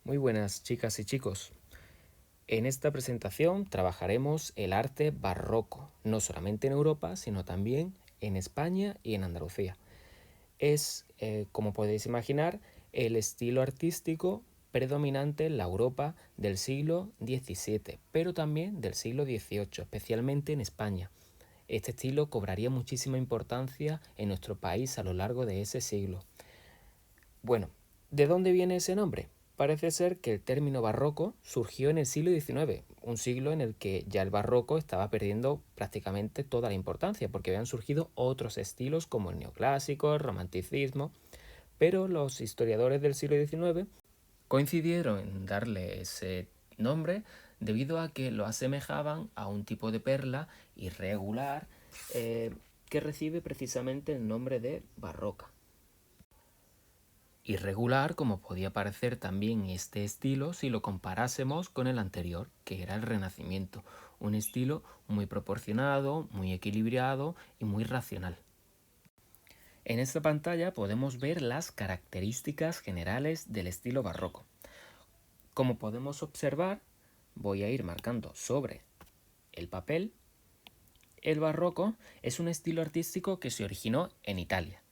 Muy buenas chicas y chicos. En esta presentación trabajaremos el arte barroco, no solamente en Europa, sino también en España y en Andalucía. Es, como podéis imaginar, el estilo artístico predominante en la Europa del siglo XVII, pero también del siglo XVIII, especialmente en España. Este estilo cobraría muchísima importancia en nuestro país a lo largo de ese siglo. Bueno, ¿de dónde viene ese nombre? Parece ser que el término barroco surgió en el siglo XIX, un siglo en el que ya el barroco estaba perdiendo prácticamente toda la importancia, porque habían surgido otros estilos como el neoclásico, el romanticismo, pero los historiadores del siglo XIX coincidieron en darle ese nombre debido a que lo asemejaban a un tipo de perla irregular que recibe precisamente el nombre de barroca. Irregular como podía parecer también este estilo si lo comparásemos con el anterior, que era el Renacimiento, un estilo muy proporcionado, muy equilibrado y muy racional. En esta pantalla podemos ver las características generales del estilo barroco. Como podemos observar, voy a ir marcando sobre el papel. El barroco es un estilo artístico que se originó en Italia,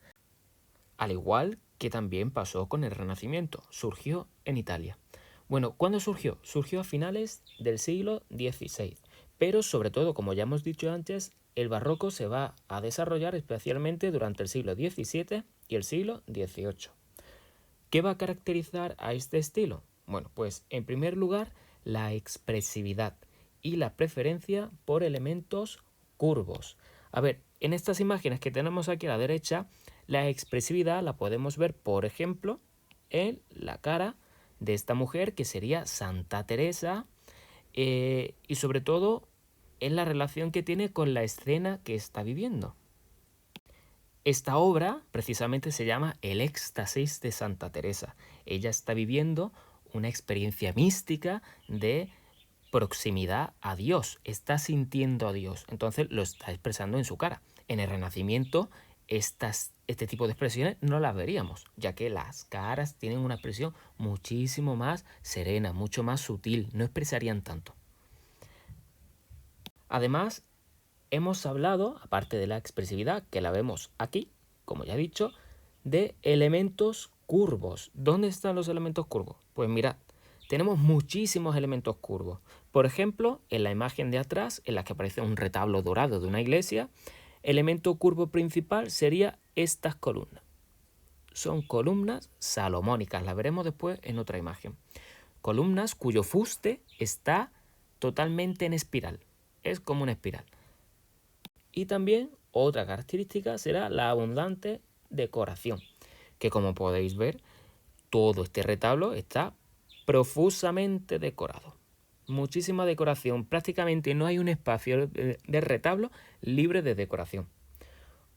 al igual que también pasó con el Renacimiento, surgió en Italia. Bueno, ¿cuándo surgió? Surgió a finales del siglo XVI, pero sobre todo, como ya hemos dicho antes, el barroco se va a desarrollar especialmente durante el siglo XVII y el siglo XVIII. ¿Qué va a caracterizar a este estilo? Bueno, pues en primer lugar, la expresividad y la preferencia por elementos curvos. A ver, en estas imágenes que tenemos aquí a la derecha, la expresividad la podemos ver, por ejemplo, en la cara de esta mujer que sería Santa Teresa y sobre todo en la relación que tiene con la escena que está viviendo. Esta obra precisamente se llama El éxtasis de Santa Teresa. Ella está viviendo una experiencia mística de proximidad a Dios, está sintiendo a Dios, entonces lo está expresando en su cara. En el Renacimiento este tipo de expresiones no las veríamos, ya que las caras tienen una expresión muchísimo más serena, mucho más sutil, no expresarían tanto. Además, hemos hablado, aparte de la expresividad que la vemos aquí, como ya he dicho, de elementos curvos. ¿Dónde están los elementos curvos? Pues mirad, tenemos muchísimos elementos curvos. Por ejemplo, en la imagen de atrás, en la que aparece un retablo dorado de una iglesia, el elemento curvo principal sería estas columnas. Son columnas salomónicas, las veremos después en otra imagen. Columnas cuyo fuste está totalmente en espiral, es como una espiral. Y también otra característica será la abundante decoración, que como podéis ver, todo este retablo está profusamente decorado. Muchísima decoración, prácticamente no hay un espacio de retablo libre de decoración.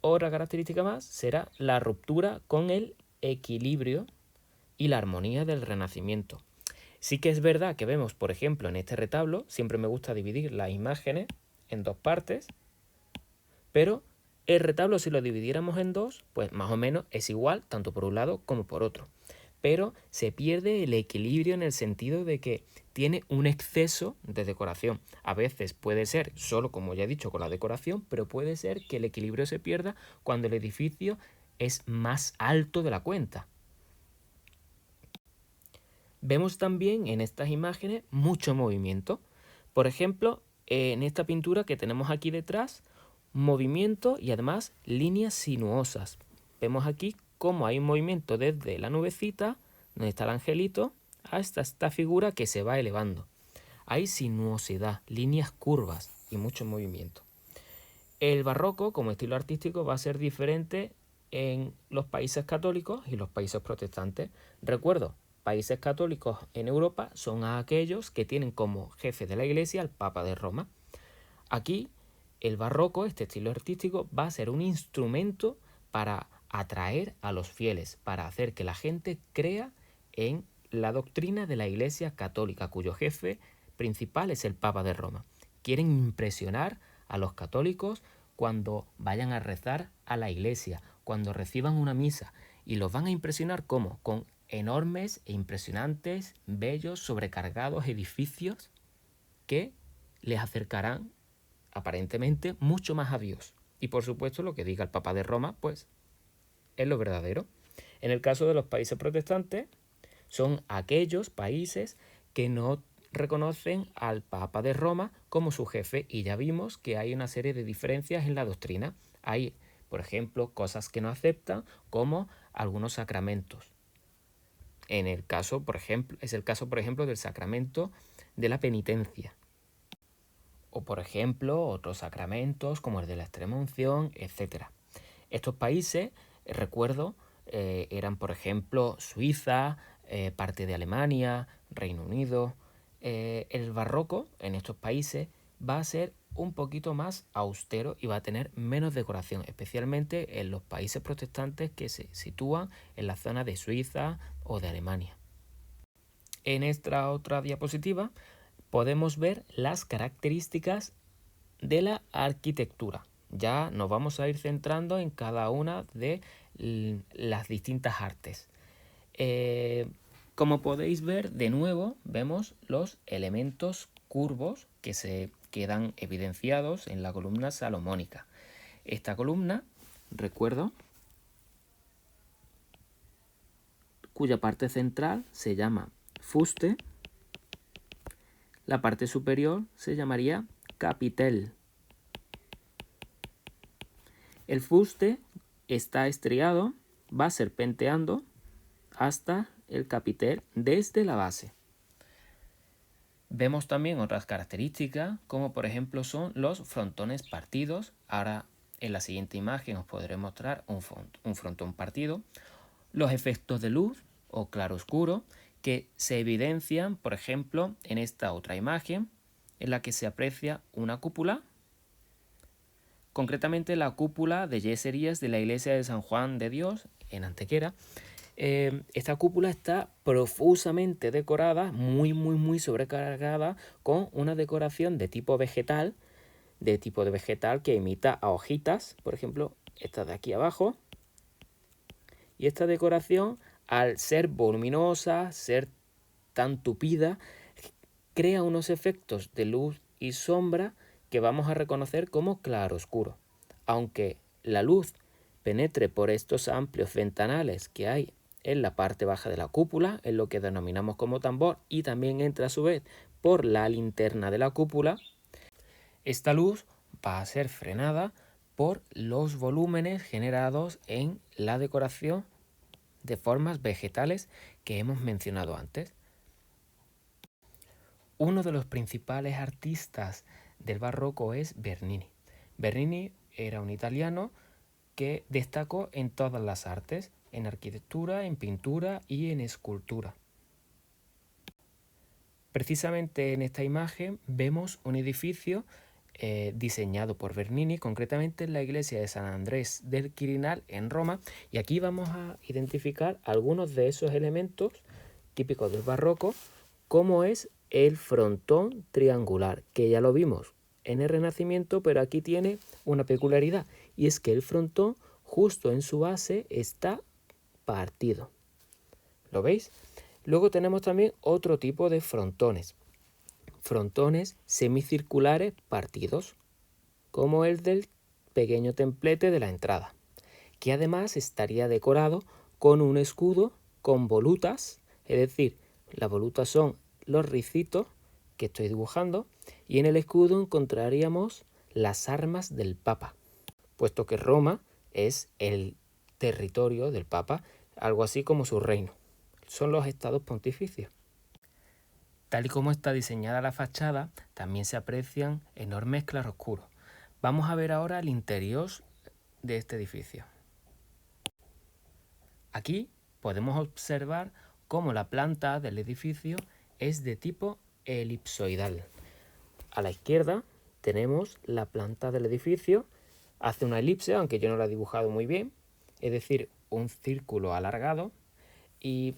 Otra característica más será la ruptura con el equilibrio y la armonía del Renacimiento. Sí que es verdad que vemos, por ejemplo, en este retablo, siempre me gusta dividir las imágenes en dos partes, pero el retablo, si lo dividiéramos en dos, pues más o menos es igual tanto por un lado como por otro. Pero se pierde el equilibrio en el sentido de que tiene un exceso de decoración. A veces puede ser solo, como ya he dicho, con la decoración, pero puede ser que el equilibrio se pierda cuando el edificio es más alto de la cuenta. Vemos también en estas imágenes mucho movimiento. Por ejemplo, en esta pintura que tenemos aquí detrás, movimiento y además líneas sinuosas. Vemos aquí cómo hay un movimiento desde la nubecita, donde está el angelito, hasta esta figura que se va elevando. Hay sinuosidad, líneas curvas y mucho movimiento. El barroco como estilo artístico va a ser diferente en los países católicos y los países protestantes. Recuerdo, países católicos en Europa son aquellos que tienen como jefe de la iglesia al Papa de Roma. Aquí el barroco, este estilo artístico, va a ser un instrumento para atraer a los fieles, para hacer que la gente crea en la doctrina de la Iglesia Católica, cuyo jefe principal es el Papa de Roma. Quieren impresionar a los católicos cuando vayan a rezar a la iglesia, cuando reciban una misa, y los van a impresionar ¿cómo? Con enormes e impresionantes, bellos, sobrecargados edificios que les acercarán aparentemente mucho más a Dios. Y por supuesto lo que diga el Papa de Roma, pues es lo verdadero. En el caso de los países protestantes, son aquellos países que no reconocen al Papa de Roma como su jefe, y ya vimos que hay una serie de diferencias en la doctrina. Hay, por ejemplo, cosas que no aceptan, como algunos sacramentos. En el caso, por ejemplo, es el caso, por ejemplo, del sacramento de la penitencia. O, por ejemplo, otros sacramentos como el de la extrema unción, etc. Estos países, recuerdo, eran, por ejemplo, Suiza, parte de Alemania, Reino Unido. El barroco en estos países va a ser un poquito más austero y va a tener menos decoración, especialmente en los países protestantes que se sitúan en la zona de Suiza o de Alemania. En esta otra diapositiva podemos ver las características de la arquitectura. Ya nos vamos a ir centrando en cada una de las distintas artes. Como podéis ver, de nuevo vemos los elementos curvos que se quedan evidenciados en la columna salomónica. Esta columna, recuerdo, cuya parte central se llama fuste, la parte superior se llamaría capitel. El fuste está estriado, va serpenteando hasta el capitel desde la base. Vemos también otras características, como por ejemplo son los frontones partidos. Ahora en la siguiente imagen os podré mostrar un frontón partido. Los efectos de luz o claroscuro que se evidencian, por ejemplo, en esta otra imagen, en la que se aprecia una cúpula, concretamente la cúpula de yeserías de la iglesia de San Juan de Dios en Antequera. Esta cúpula está profusamente decorada, muy sobrecargada, con una decoración de tipo vegetal, que imita a hojitas, por ejemplo, esta de aquí abajo. Y esta decoración, al ser voluminosa, ser tan tupida, crea unos efectos de luz y sombra que vamos a reconocer como claroscuro. Aunque la luz penetre por estos amplios ventanales que hay en la parte baja de la cúpula, en lo que denominamos como tambor, y también entra a su vez por la linterna de la cúpula, esta luz va a ser frenada por los volúmenes generados en la decoración de formas vegetales que hemos mencionado antes. Uno de los principales artistas del barroco es Bernini. Bernini era un italiano que destacó en todas las artes, en arquitectura, en pintura y en escultura. Precisamente en esta imagen vemos un edificio diseñado por Bernini, concretamente en la iglesia de San Andrés del Quirinal en Roma, y aquí vamos a identificar algunos de esos elementos típicos del barroco, como es el frontón triangular, que ya lo vimos en el Renacimiento, pero aquí tiene una peculiaridad, y es que el frontón justo en su base está partido. ¿Lo veis? Luego tenemos también otro tipo de frontones semicirculares partidos, como el del pequeño templete de la entrada, que además estaría decorado con un escudo con volutas, es decir, las volutas son los ricitos que estoy dibujando, y en el escudo encontraríamos las armas del Papa, puesto que Roma es el territorio del Papa, algo así como su reino. Son los estados pontificios. Tal y como está diseñada la fachada, también se aprecian enormes claroscuros. Vamos a ver ahora el interior de este edificio. Aquí podemos observar cómo la planta del edificio es de tipo elipsoidal. A la izquierda tenemos la planta del edificio, hace una elipse, aunque yo no la he dibujado muy bien, es decir, un círculo alargado, y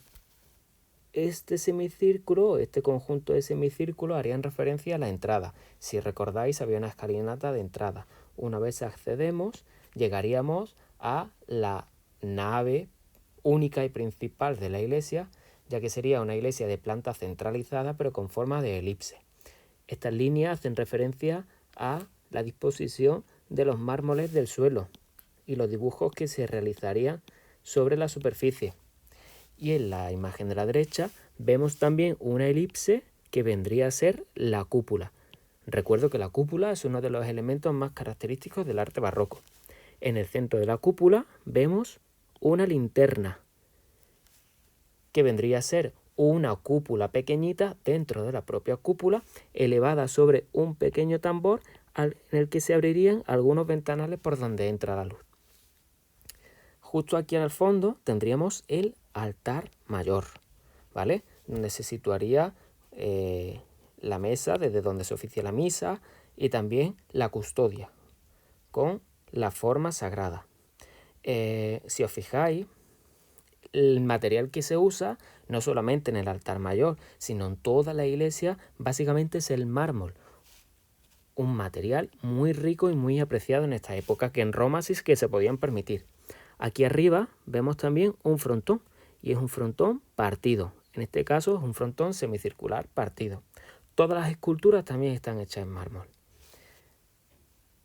este semicírculo, este conjunto de semicírculos harían referencia a la entrada. Si recordáis, había una escalinata de entrada. Una vez accedemos, llegaríamos a la nave única y principal de la iglesia, ya que sería una iglesia de planta centralizada pero con forma de elipse. Estas líneas hacen referencia a la disposición de los mármoles del suelo y los dibujos que se realizarían sobre la superficie. Y en la imagen de la derecha vemos también una elipse que vendría a ser la cúpula. Recuerdo que la cúpula es uno de los elementos más característicos del arte barroco. En el centro de la cúpula vemos una linterna, que vendría a ser una cúpula pequeñita dentro de la propia cúpula, elevada sobre un pequeño tambor en el que se abrirían algunos ventanales por donde entra la luz. Justo aquí al fondo tendríamos el altar mayor, ¿vale? Donde se situaría la mesa desde donde se oficia la misa y también la custodia con la forma sagrada. Si os fijáis, el material que se usa no solamente en el altar mayor, sino en toda la iglesia, básicamente es el mármol. Un material muy rico y muy apreciado en esta época, que en Roma sí que se podían permitir. Aquí arriba vemos también un frontón, y es un frontón partido. En este caso es un frontón semicircular partido. Todas las esculturas también están hechas en mármol.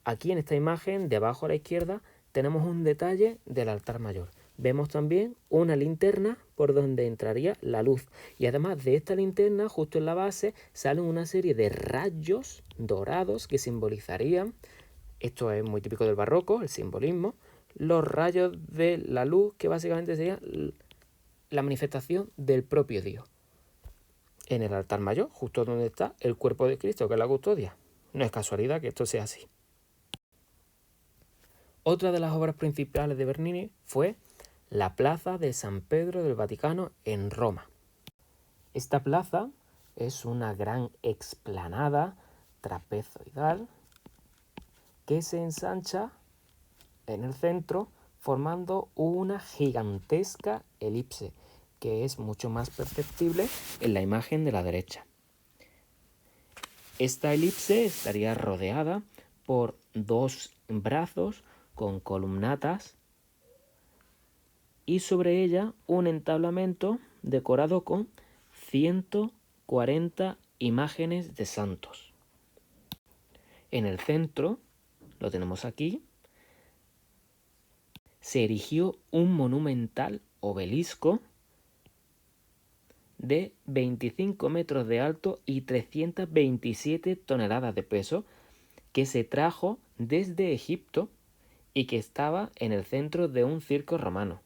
Aquí en esta imagen, debajo a la izquierda, tenemos un detalle del altar mayor. Vemos también una linterna por donde entraría la luz. Y además de esta linterna, justo en la base, salen una serie de rayos dorados que simbolizarían, esto es muy típico del barroco, el simbolismo, los rayos de la luz, que básicamente sería la manifestación del propio Dios. En el altar mayor, justo donde está el cuerpo de Cristo, que es la custodia. No es casualidad que esto sea así. Otra de las obras principales de Bernini fue la Plaza de San Pedro del Vaticano en Roma. Esta plaza es una gran explanada trapezoidal que se ensancha en el centro formando una gigantesca elipse que es mucho más perceptible en la imagen de la derecha. Esta elipse estaría rodeada por dos brazos con columnatas y sobre ella un entablamento decorado con 140 imágenes de santos. En el centro, lo tenemos aquí, se erigió un monumental obelisco de 25 metros de alto y 327 toneladas de peso que se trajo desde Egipto y que estaba en el centro de un circo romano.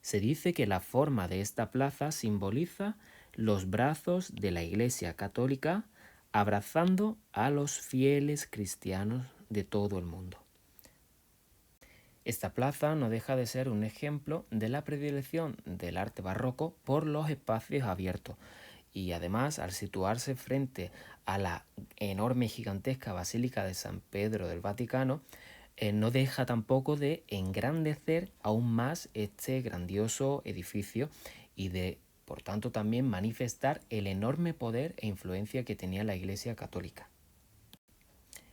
Se dice que la forma de esta plaza simboliza los brazos de la Iglesia Católica abrazando a los fieles cristianos de todo el mundo. Esta plaza no deja de ser un ejemplo de la predilección del arte barroco por los espacios abiertos y además, al situarse frente a la enorme y gigantesca Basílica de San Pedro del Vaticano, no deja tampoco de engrandecer aún más este grandioso edificio y de, por tanto, también manifestar el enorme poder e influencia que tenía la Iglesia Católica.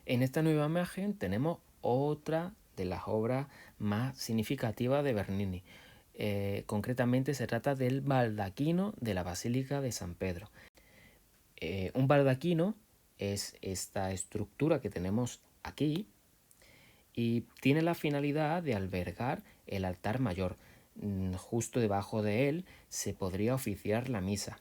En esta nueva imagen tenemos otra de las obras más significativas de Bernini. Concretamente se trata del baldaquino de la Basílica de San Pedro. Un baldaquino es esta estructura que tenemos aquí y tiene la finalidad de albergar el altar mayor. Justo debajo de él se podría oficiar la misa.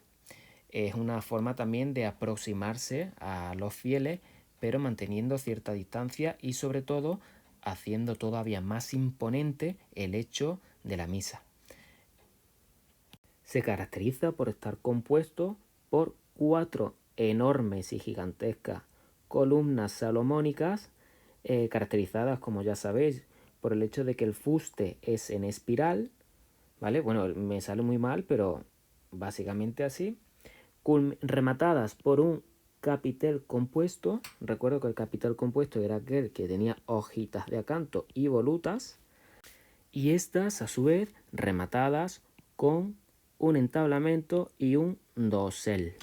Es una forma también de aproximarse a los fieles, pero manteniendo cierta distancia y sobre todo haciendo todavía más imponente el hecho de la misa. Se caracteriza por estar compuesto por 4 enormes y gigantescas columnas salomónicas, caracterizadas, como ya sabéis, por el hecho de que el fuste es en espiral, ¿vale? Bueno, me sale muy mal, pero básicamente así, rematadas por un capitel compuesto. Recuerdo que el capitel compuesto era aquel que tenía hojitas de acanto y volutas, y estas a su vez rematadas con un entablamento y un dosel.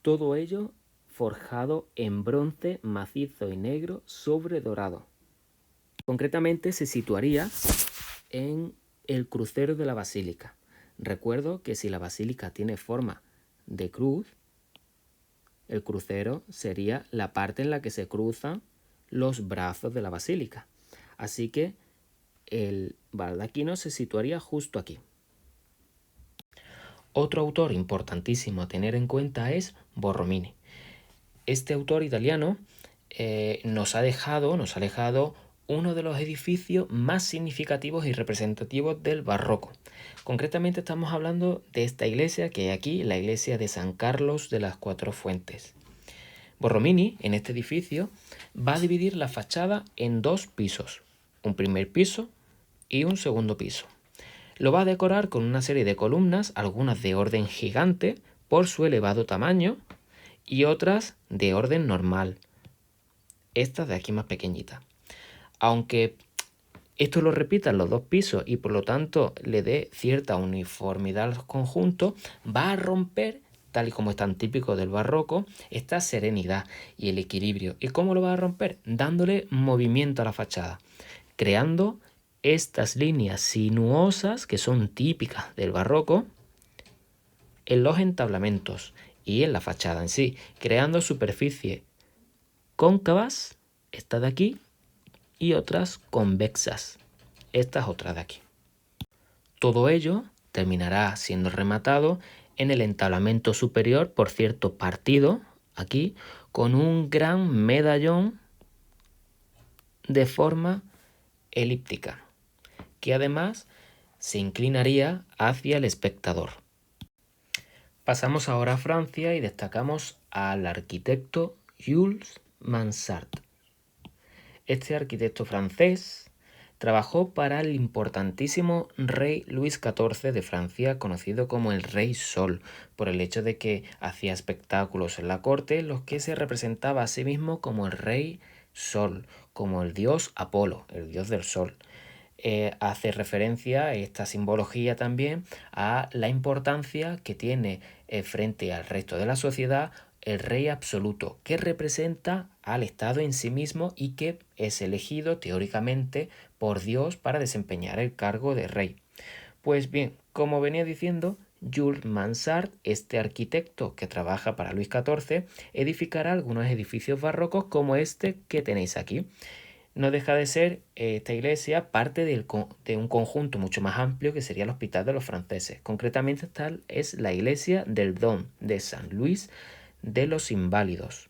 Todo ello forjado en bronce macizo y negro sobre dorado. Concretamente se situaría en el crucero de la basílica. Recuerdo que si la basílica tiene forma de cruz, el crucero sería la parte en la que se cruzan los brazos de la basílica. Así que el baldaquino se situaría justo aquí. Otro autor importantísimo a tener en cuenta es Borromini. Este autor italiano nos ha dejado uno de los edificios más significativos y representativos del barroco. Concretamente estamos hablando de esta iglesia que hay aquí, la iglesia de San Carlos de las Cuatro Fuentes. Borromini, en este edificio, va a dividir la fachada en dos pisos, un primer piso y un segundo piso. Lo va a decorar con una serie de columnas, algunas de orden gigante por su elevado tamaño y otras de orden normal, estas de aquí más pequeñitas. Aunque esto lo repita en los dos pisos y por lo tanto le dé cierta uniformidad al conjunto, va a romper, tal y como es tan típico del barroco, esta serenidad y el equilibrio. ¿Y cómo lo va a romper? Dándole movimiento a la fachada, creando estas líneas sinuosas que son típicas del barroco en los entablamentos y en la fachada en sí, creando superficies cóncavas, esta de aquí, y otras convexas, estas otras de aquí. Todo ello terminará siendo rematado en el entablamento superior, por cierto, partido aquí, con un gran medallón de forma elíptica, que además se inclinaría hacia el espectador. Pasamos ahora a Francia y destacamos al arquitecto Jules Mansart. Este arquitecto francés trabajó para el importantísimo rey Luis XIV de Francia, conocido como el Rey Sol, por el hecho de que hacía espectáculos en la corte en los que se representaba a sí mismo como el Rey Sol, como el dios Apolo, el dios del sol. Hace referencia esta simbología también a la importancia que tiene frente al resto de la sociedad el rey absoluto, que representa al Estado en sí mismo y que es elegido teóricamente por Dios para desempeñar el cargo de rey. Pues bien, como venía diciendo, Jules Mansart, este arquitecto que trabaja para Luis XIV, edificará algunos edificios barrocos como este que tenéis aquí. No deja de ser esta iglesia parte de un conjunto mucho más amplio que sería el Hospital de los Franceses. Concretamente esta es la iglesia del Dom de San Luis de los Inválidos.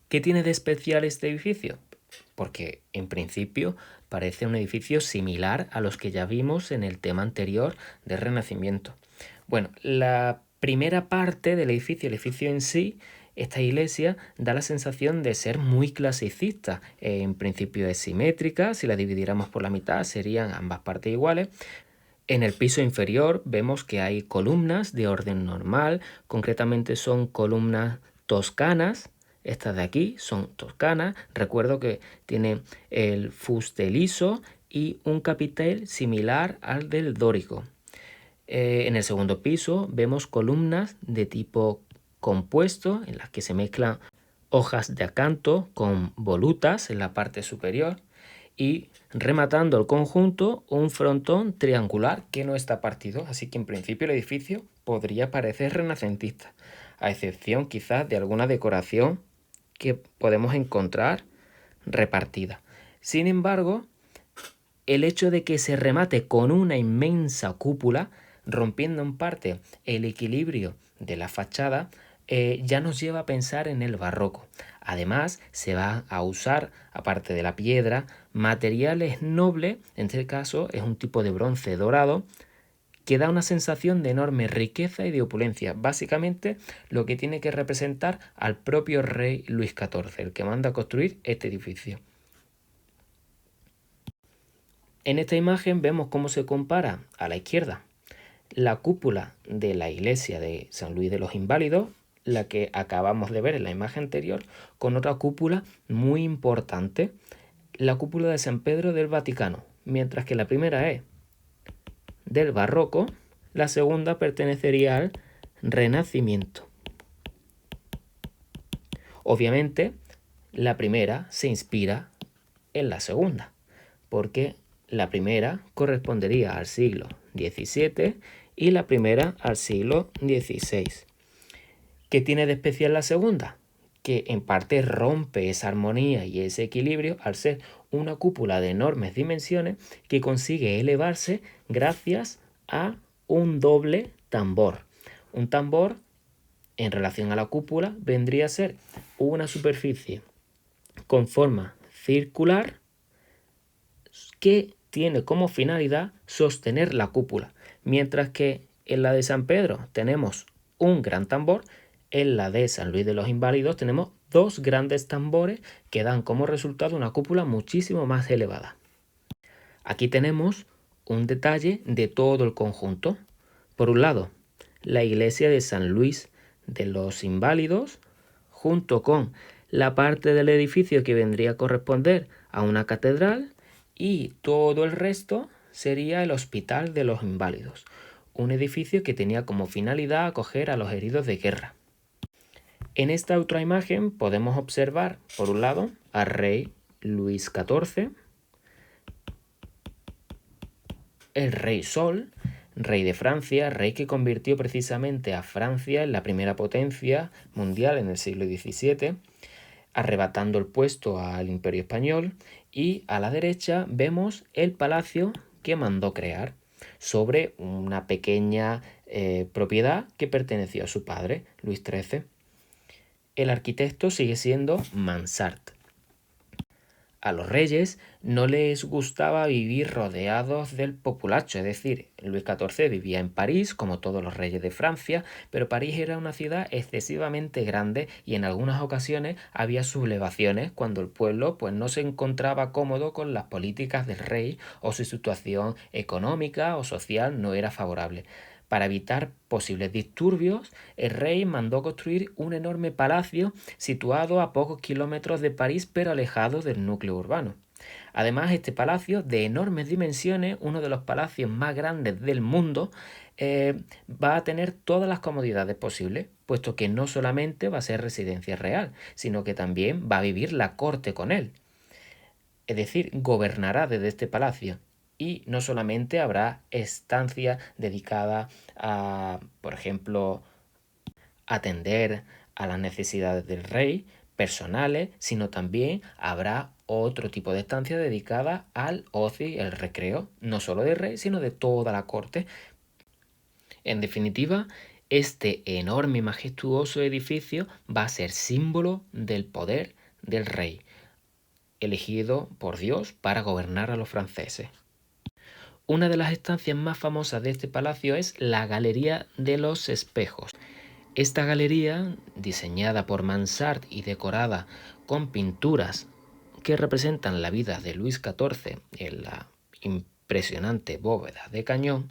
¿Qué tiene de especial este edificio? Porque en principio parece un edificio similar a los que ya vimos en el tema anterior del Renacimiento. Bueno, la primera parte del edificio, el edificio en sí, esta iglesia da la sensación de ser muy clasicista. En principio es simétrica, si la dividiéramos por la mitad serían ambas partes iguales. En el piso inferior vemos que hay columnas de orden normal, concretamente son columnas toscanas. Estas de aquí son toscanas. Recuerdo que tiene el fuste liso y un capitel similar al del dórico. En el segundo piso vemos columnas de tipo compuesto en las que se mezclan hojas de acanto con volutas en la parte superior y rematando el conjunto un frontón triangular que no está partido, así que en principio el edificio podría parecer renacentista, a excepción quizás de alguna decoración que podemos encontrar repartida. Sin embargo, el hecho de que se remate con una inmensa cúpula, rompiendo en parte el equilibrio de la fachada, ya nos lleva a pensar en el barroco. Además, se va a usar, aparte de la piedra, materiales nobles, en este caso es un tipo de bronce dorado, que da una sensación de enorme riqueza y de opulencia, básicamente lo que tiene que representar al propio rey Luis XIV, el que manda a construir este edificio. En esta imagen vemos cómo se compara a la izquierda la cúpula de la iglesia de San Luis de los Inválidos, la que acabamos de ver en la imagen anterior, con otra cúpula muy importante, la cúpula de San Pedro del Vaticano, mientras que la primera es del barroco, la segunda pertenecería al Renacimiento. Obviamente, la primera se inspira en la segunda, porque La primera correspondería al siglo XVII y la primera al siglo XVI. ¿Qué tiene de especial la segunda? Que en parte rompe esa armonía y ese equilibrio al ser una cúpula de enormes dimensiones que consigue elevarse gracias a un doble tambor. Un tambor en relación a la cúpula vendría a ser una superficie con forma circular que tiene como finalidad sostener la cúpula, mientras que en la de San Pedro tenemos un gran tambor, en la de San Luis de los Inválidos tenemos dos grandes tambores que dan como resultado una cúpula muchísimo más elevada. Aquí tenemos un detalle de todo el conjunto. Por un lado, la iglesia de San Luis de los Inválidos, junto con la parte del edificio que vendría a corresponder a una catedral, y todo el resto sería el Hospital de los Inválidos, un edificio que tenía como finalidad acoger a los heridos de guerra. En esta otra imagen podemos observar, por un lado, al rey Luis XIV, el rey Sol, rey de Francia, rey que convirtió precisamente a Francia en la primera potencia mundial en el siglo XVII, arrebatando el puesto al Imperio Español, y a la derecha vemos el palacio que mandó crear sobre una pequeña propiedad que perteneció a su padre, Luis XIII. El arquitecto sigue siendo Mansart. A los reyes no les gustaba vivir rodeados del populacho, es decir, Luis XIV vivía en París, como todos los reyes de Francia, pero París era una ciudad excesivamente grande y en algunas ocasiones había sublevaciones cuando el pueblo pues, no se encontraba cómodo con las políticas del rey o su situación económica o social no era favorable. Para evitar posibles disturbios, el rey mandó construir un enorme palacio situado a pocos kilómetros de París pero alejado del núcleo urbano. Además, este palacio, de enormes dimensiones, uno de los palacios más grandes del mundo, va a tener todas las comodidades posibles, puesto que no solamente va a ser residencia real, sino que también va a vivir la corte con él. Es decir, gobernará desde este palacio. Y no solamente habrá estancia dedicada a, por ejemplo, atender a las necesidades del rey, personales, sino también habrá otro tipo de estancia dedicada al ocio y el recreo, no solo del rey, sino de toda la corte. En definitiva, este enorme y majestuoso edificio va a ser símbolo del poder del rey, elegido por Dios para gobernar a los franceses. Una de las estancias más famosas de este palacio es la Galería de los Espejos. Esta galería, diseñada por Mansart y decorada con pinturas que representan la vida de Luis XIV en la impresionante bóveda de cañón,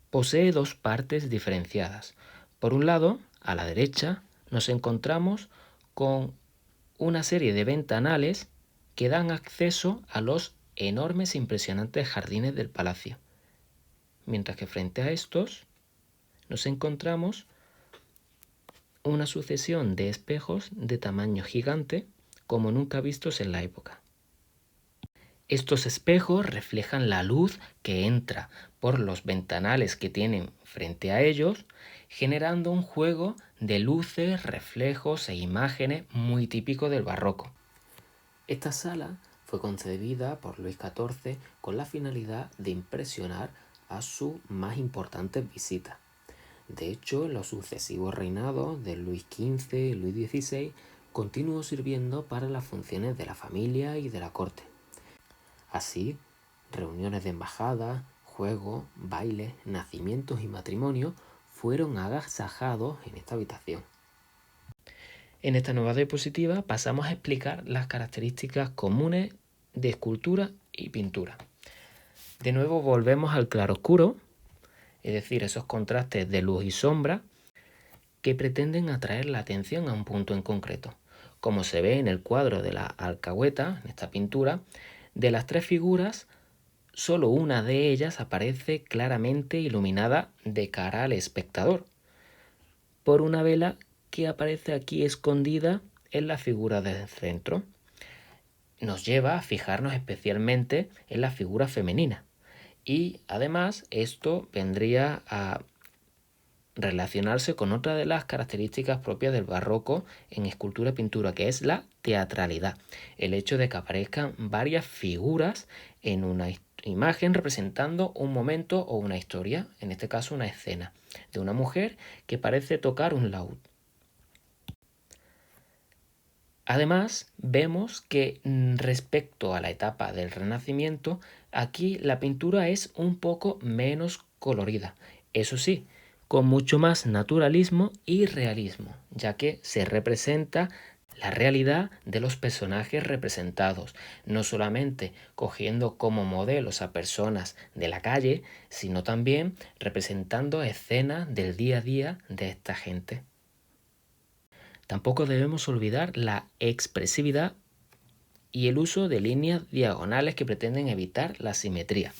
posee dos partes diferenciadas. Por un lado, a la derecha, nos encontramos con una serie de ventanales que dan acceso a los enormes e impresionantes jardines del palacio. Mientras que frente a estos nos encontramos una sucesión de espejos de tamaño gigante como nunca vistos en la época. Estos espejos reflejan la luz que entra por los ventanales que tienen frente a ellos, generando un juego de luces, reflejos e imágenes muy típico del barroco. Esta sala fue concebida por Luis XIV con la finalidad de impresionar a sus más importantes visitas. De hecho, en los sucesivos reinados de Luis XV y Luis XVI continuó sirviendo para las funciones de la familia y de la corte. Así, reuniones de embajada, juegos, bailes, nacimientos y matrimonios fueron agasajados en esta habitación. En esta nueva diapositiva pasamos a explicar las características comunes de escultura y pintura. De nuevo volvemos al claroscuro, es decir, esos contrastes de luz y sombra que pretenden atraer la atención a un punto en concreto. Como se ve en el cuadro de la Alcahueta, en esta pintura, de las tres figuras, solo una de ellas aparece claramente iluminada de cara al espectador, por una vela que aparece aquí escondida en la figura del centro. nos lleva a fijarnos especialmente en la figura femenina. Y además esto vendría a relacionarse con otra de las características propias del barroco en escultura y pintura, que es la teatralidad. El hecho de que aparezcan varias figuras en una imagen representando un momento o una historia, en este caso una escena, de una mujer que parece tocar un laúd. Además, vemos que respecto a la etapa del Renacimiento, aquí la pintura es un poco menos colorida. Eso sí, con mucho más naturalismo y realismo, ya que se representa la realidad de los personajes representados, no solamente cogiendo como modelos a personas de la calle, sino también representando escenas del día a día de esta gente. Tampoco debemos olvidar la expresividad y el uso de líneas diagonales que pretenden evitar la simetría.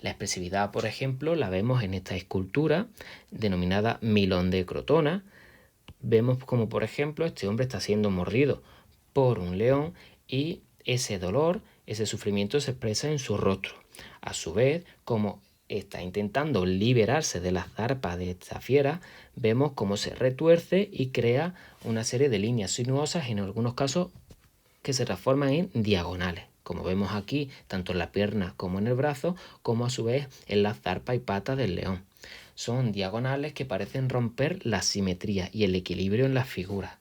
La expresividad, por ejemplo, la vemos en esta escultura denominada Milón de Crotona. Vemos como, por ejemplo, este hombre está siendo mordido por un león y ese dolor, ese sufrimiento se expresa en su rostro. A su vez, como está intentando liberarse de las zarpas de esta fiera, vemos cómo se retuerce y crea una serie de líneas sinuosas, en algunos casos que se transforman en diagonales, como vemos aquí, tanto en la pierna como en el brazo, como a su vez en la zarpa y pata del león. Son diagonales que parecen romper la simetría y el equilibrio en las figuras.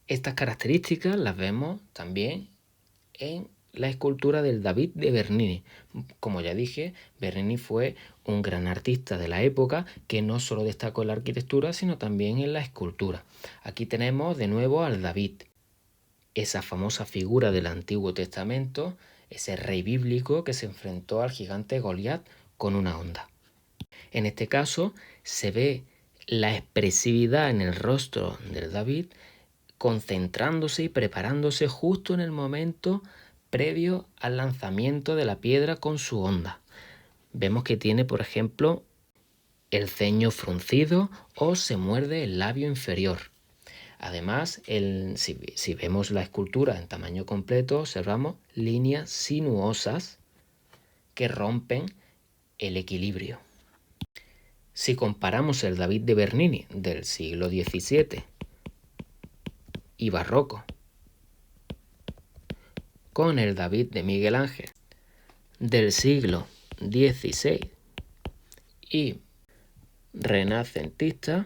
Estas características las vemos también en la escultura del David de Bernini. Como ya dije, Bernini fue un gran artista de la época que no solo destacó en la arquitectura, sino también en la escultura. Aquí tenemos de nuevo al David, esa famosa figura del Antiguo Testamento, ese rey bíblico que se enfrentó al gigante Goliat con una honda. En este caso se ve la expresividad en el rostro del David concentrándose y preparándose justo en el momento previo al lanzamiento de la piedra con su honda. Vemos que tiene, por ejemplo, el ceño fruncido o se muerde el labio inferior. Además, si vemos la escultura en tamaño completo, observamos líneas sinuosas que rompen el equilibrio. Si comparamos el David de Bernini del siglo XVII y barroco con el David de Miguel Ángel del siglo XVI y renacentista,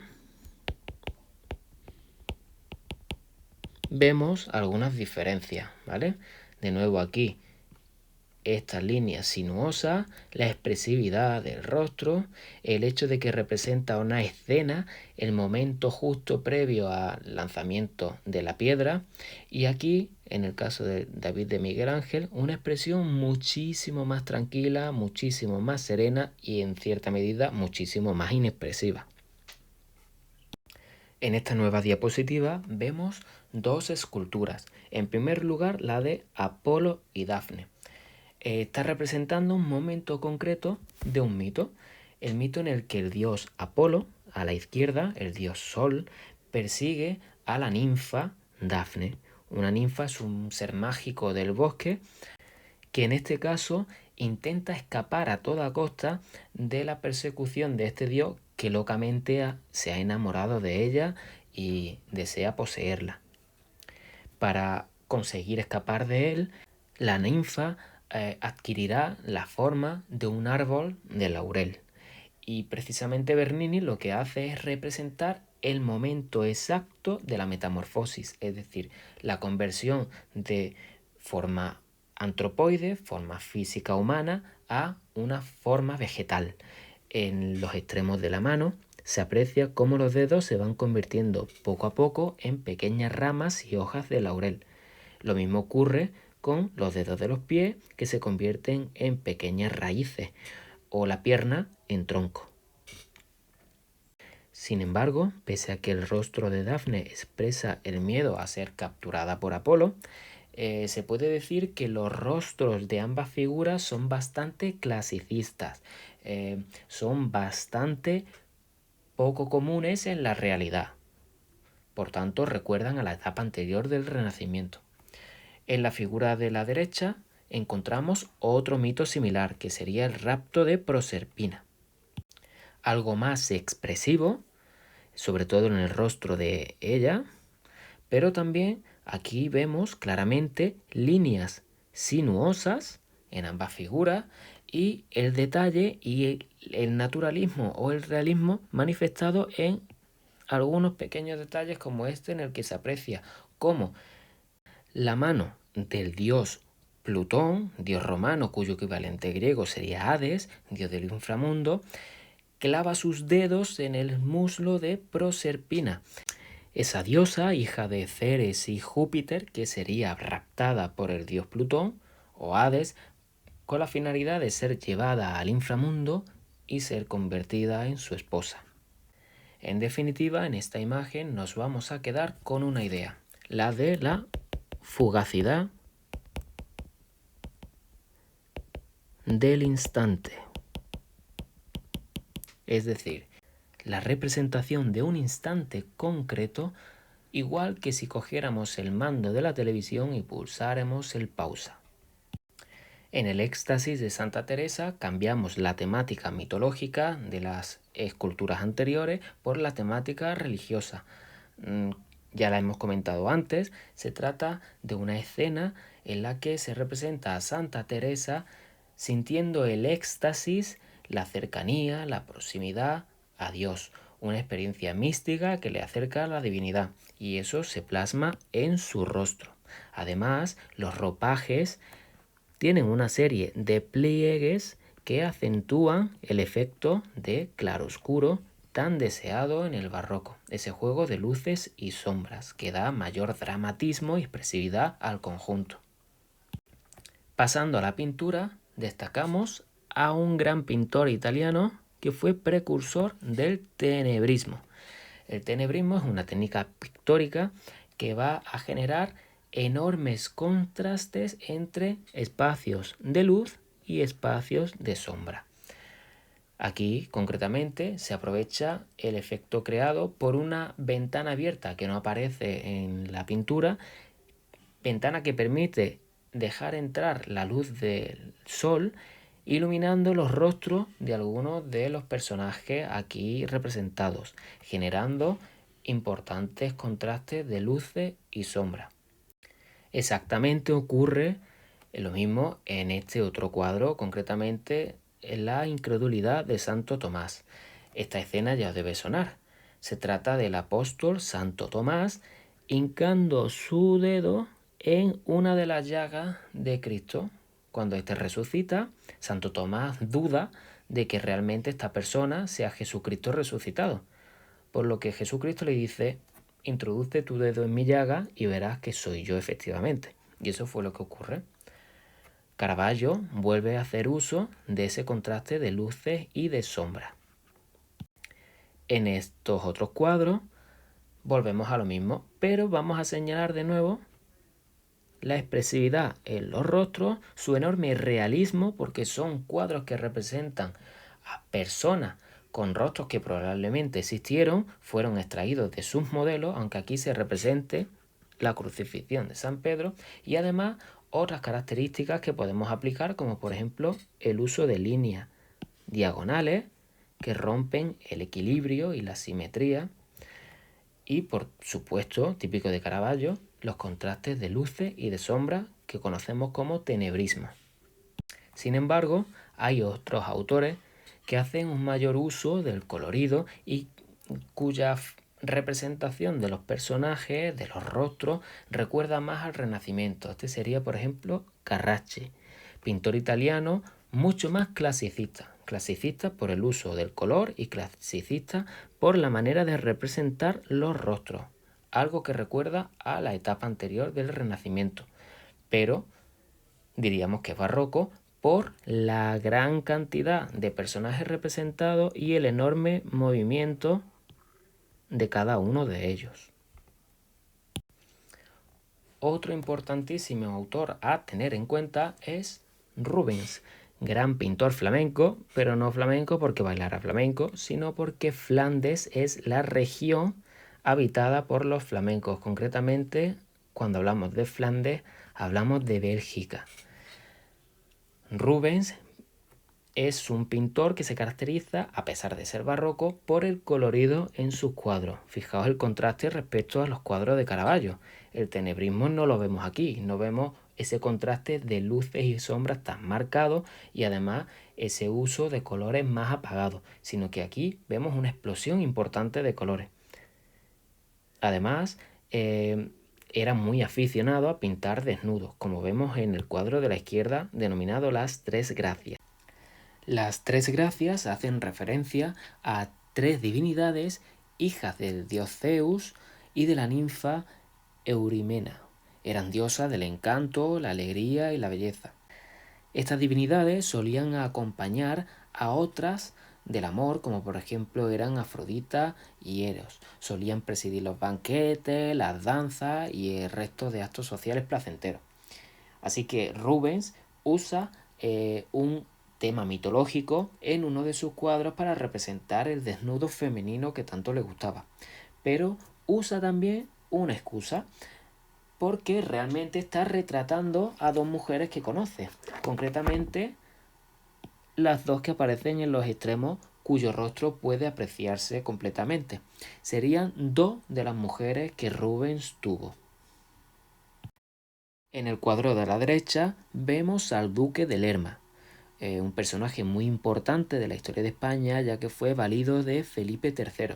vemos algunas diferencias, ¿vale? De nuevo aquí, estas líneas sinuosas, la expresividad del rostro, el hecho de que representa una escena, el momento justo previo al lanzamiento de la piedra, y aquí, en el caso de David de Miguel Ángel, una expresión muchísimo más tranquila, muchísimo más serena y en cierta medida muchísimo más inexpresiva. En esta nueva diapositiva vemos dos esculturas. En primer lugar, la de Apolo y Dafne. Está representando un momento concreto de un mito. El mito en el que el dios Apolo, a la izquierda, el dios Sol, persigue a la ninfa Dafne. Una ninfa es un ser mágico del bosque que en este caso intenta escapar a toda costa de la persecución de este dios que locamente se ha enamorado de ella y desea poseerla. Para conseguir escapar de él, la ninfa adquirirá la forma de un árbol de laurel. Y precisamente Bernini lo que hace es representar el momento exacto de la metamorfosis, es decir, la conversión de forma antropoide, forma física humana, a una forma vegetal. En los extremos de la mano se aprecia cómo los dedos se van convirtiendo poco a poco en pequeñas ramas y hojas de laurel. Lo mismo ocurre con los dedos de los pies, que se convierten en pequeñas raíces, o la pierna en tronco. Sin embargo, pese a que el rostro de Dafne expresa el miedo a ser capturada por Apolo, se puede decir que los rostros de ambas figuras son bastante clasicistas, son bastante poco comunes en la realidad. Por tanto, recuerdan a la etapa anterior del Renacimiento. En la figura de la derecha encontramos otro mito similar, que sería el rapto de Proserpina. Algo más expresivo, sobre todo en el rostro de ella, pero también aquí vemos claramente líneas sinuosas en ambas figuras y el detalle y el naturalismo o el realismo manifestado en algunos pequeños detalles como este, en el que se aprecia cómo la mano del dios Plutón, dios romano cuyo equivalente griego sería Hades, dios del inframundo, clava sus dedos en el muslo de Proserpina, esa diosa, hija de Ceres y Júpiter, que sería raptada por el dios Plutón o Hades con la finalidad de ser llevada al inframundo y ser convertida en su esposa. En definitiva, en esta imagen nos vamos a quedar con una idea, la de la fugacidad del instante. Es decir, la representación de un instante concreto, igual que si cogiéramos el mando de la televisión y pulsáramos el pausa. En el éxtasis de Santa Teresa cambiamos la temática mitológica de las esculturas anteriores por la temática religiosa. Ya la hemos comentado antes, se trata de una escena en la que se representa a Santa Teresa sintiendo el éxtasis, la cercanía, la proximidad a Dios, una experiencia mística que le acerca a la divinidad, y eso se plasma en su rostro. Además, los ropajes tienen una serie de pliegues que acentúan el efecto de claroscuro tan deseado en el barroco, ese juego de luces y sombras que da mayor dramatismo y expresividad al conjunto. Pasando a la pintura, destacamos a un gran pintor italiano que fue precursor del tenebrismo. El tenebrismo es una técnica pictórica que va a generar enormes contrastes entre espacios de luz y espacios de sombra. Aquí, concretamente, se aprovecha el efecto creado por una ventana abierta que no aparece en la pintura, ventana que permite dejar entrar la luz del sol, iluminando los rostros de algunos de los personajes aquí representados, generando importantes contrastes de luces y sombras. Exactamente ocurre lo mismo en este otro cuadro, concretamente en la incredulidad de Santo Tomás. Esta escena ya os debe sonar. Se trata del apóstol Santo Tomás hincando su dedo en una de las llagas de Cristo. Cuando éste resucita, Santo Tomás duda de que realmente esta persona sea Jesucristo resucitado, por lo que Jesucristo le dice: introduce tu dedo en mi llaga y verás que soy yo efectivamente. Y eso fue lo que ocurre. Caravaggio vuelve a hacer uso de ese contraste de luces y de sombras. En estos otros cuadros volvemos a lo mismo, pero vamos a señalar de nuevo la expresividad en los rostros, su enorme realismo, porque son cuadros que representan a personas con rostros que probablemente existieron, fueron extraídos de sus modelos, aunque aquí se represente la crucifixión de San Pedro, y además otras características que podemos aplicar, como por ejemplo el uso de líneas diagonales que rompen el equilibrio y la simetría, y por supuesto, típico de Caravaggio, los contrastes de luces y de sombras que conocemos como tenebrismo. Sin embargo, hay otros autores que hacen un mayor uso del colorido y cuya representación de los personajes, de los rostros, recuerda más al Renacimiento. Este sería, por ejemplo, Carracci, pintor italiano mucho más clasicista. Clasicista por el uso del color y clasicista por la manera de representar los rostros, algo que recuerda a la etapa anterior del Renacimiento, pero diríamos que es barroco por la gran cantidad de personajes representados y el enorme movimiento de cada uno de ellos. Otro importantísimo autor a tener en cuenta es Rubens, gran pintor flamenco, pero no flamenco porque bailara flamenco, sino porque Flandes es la región habitada por los flamencos. Concretamente, cuando hablamos de Flandes, hablamos de Bélgica. Rubens es un pintor que se caracteriza, a pesar de ser barroco, por el colorido en sus cuadros. Fijaos el contraste respecto a los cuadros de Caravaggio. El tenebrismo no lo vemos aquí, no vemos ese contraste de luces y sombras tan marcado y además ese uso de colores más apagados, sino que aquí vemos una explosión importante de colores. Además, era muy aficionado a pintar desnudos, como vemos en el cuadro de la izquierda denominado Las Tres Gracias. Las Tres Gracias hacen referencia a tres divinidades, hijas del dios Zeus y de la ninfa Eurimena. Eran diosas del encanto, la alegría y la belleza. Estas divinidades solían acompañar a otras del amor, como por ejemplo eran Afrodita y Eros. Solían presidir los banquetes, las danzas y el resto de actos sociales placenteros. Así que Rubens usa un tema mitológico en uno de sus cuadros para representar el desnudo femenino que tanto le gustaba. Pero usa también una excusa porque realmente está retratando a dos mujeres que conoce. Concretamente, las dos que aparecen en los extremos cuyo rostro puede apreciarse completamente. Serían dos de las mujeres que Rubens tuvo. En el cuadro de la derecha vemos al duque de Lerma, un personaje muy importante de la historia de España ya que fue valido de Felipe III.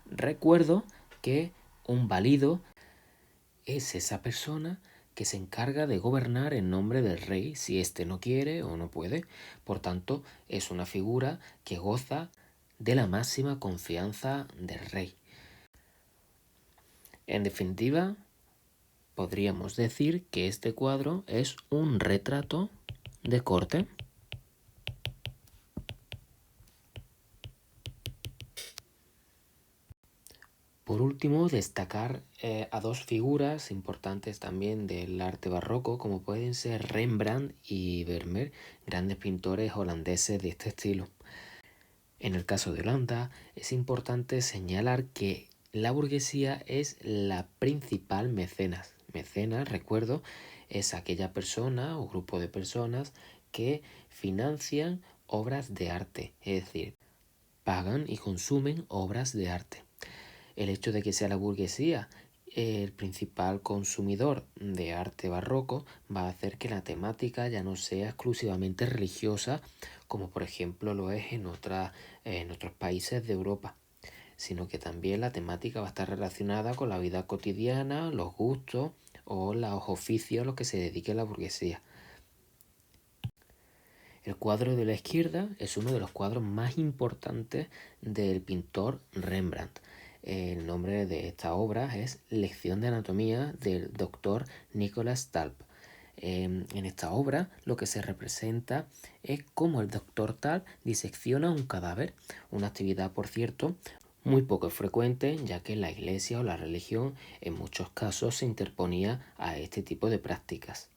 Recuerdo que un valido es esa persona que se encarga de gobernar en nombre del rey si éste no quiere o no puede. Por tanto, es una figura que goza de la máxima confianza del rey. En definitiva, podríamos decir que este cuadro es un retrato de corte. Por último, destacar a dos figuras importantes también del arte barroco, como pueden ser Rembrandt y Vermeer, grandes pintores holandeses de este estilo. En el caso de Holanda, es importante señalar que la burguesía es la principal mecenas. Mecenas, recuerdo, es aquella persona o grupo de personas que financian obras de arte, es decir, pagan y consumen obras de arte. El hecho de que sea la burguesía el principal consumidor de arte barroco va a hacer que la temática ya no sea exclusivamente religiosa, como por ejemplo lo es en otros países de Europa, sino que también la temática va a estar relacionada con la vida cotidiana, los gustos o los oficios a los que se dedique la burguesía. El cuadro de la izquierda es uno de los cuadros más importantes del pintor Rembrandt. El nombre de esta obra es Lección de Anatomía del doctor Nicolas Talp. En esta obra lo que se representa es cómo el doctor Talp disecciona un cadáver, una actividad, por cierto, muy poco frecuente, ya que la iglesia o la religión en muchos casos se interponía a este tipo de prácticas.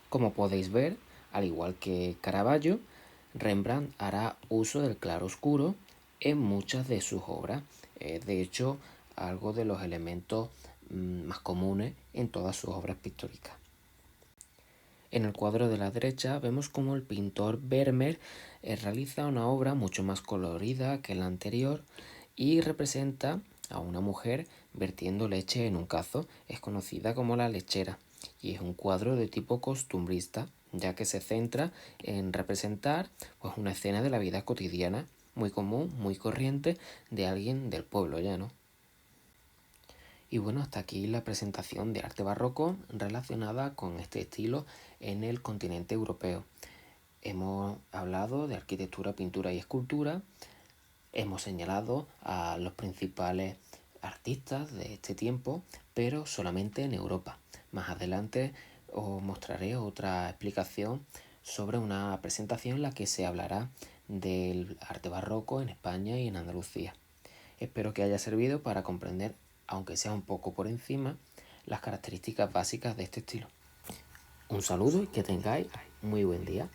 Como podéis ver, al igual que Caravaggio, Rembrandt hará uso del claroscuro en muchas de sus obras. De hecho, algo de los elementos más comunes en todas sus obras pictóricas. En el cuadro de la derecha vemos cómo el pintor Vermeer realiza una obra mucho más colorida que la anterior y representa a una mujer vertiendo leche en un cazo. Es conocida como la lechera y es un cuadro de tipo costumbrista, ya que se centra en representar pues, una escena de la vida cotidiana muy común, muy corriente de alguien del pueblo llano. Y bueno, hasta aquí la presentación de arte barroco relacionada con este estilo en el continente europeo. Hemos hablado de arquitectura, pintura y escultura. Hemos señalado a los principales artistas de este tiempo, pero solamente en Europa. Más adelante os mostraré otra explicación sobre una presentación en la que se hablará del arte barroco en España y en Andalucía. Espero que haya servido para comprender, aunque sea un poco por encima, las características básicas de este estilo. Un saludo y que tengáis muy buen día.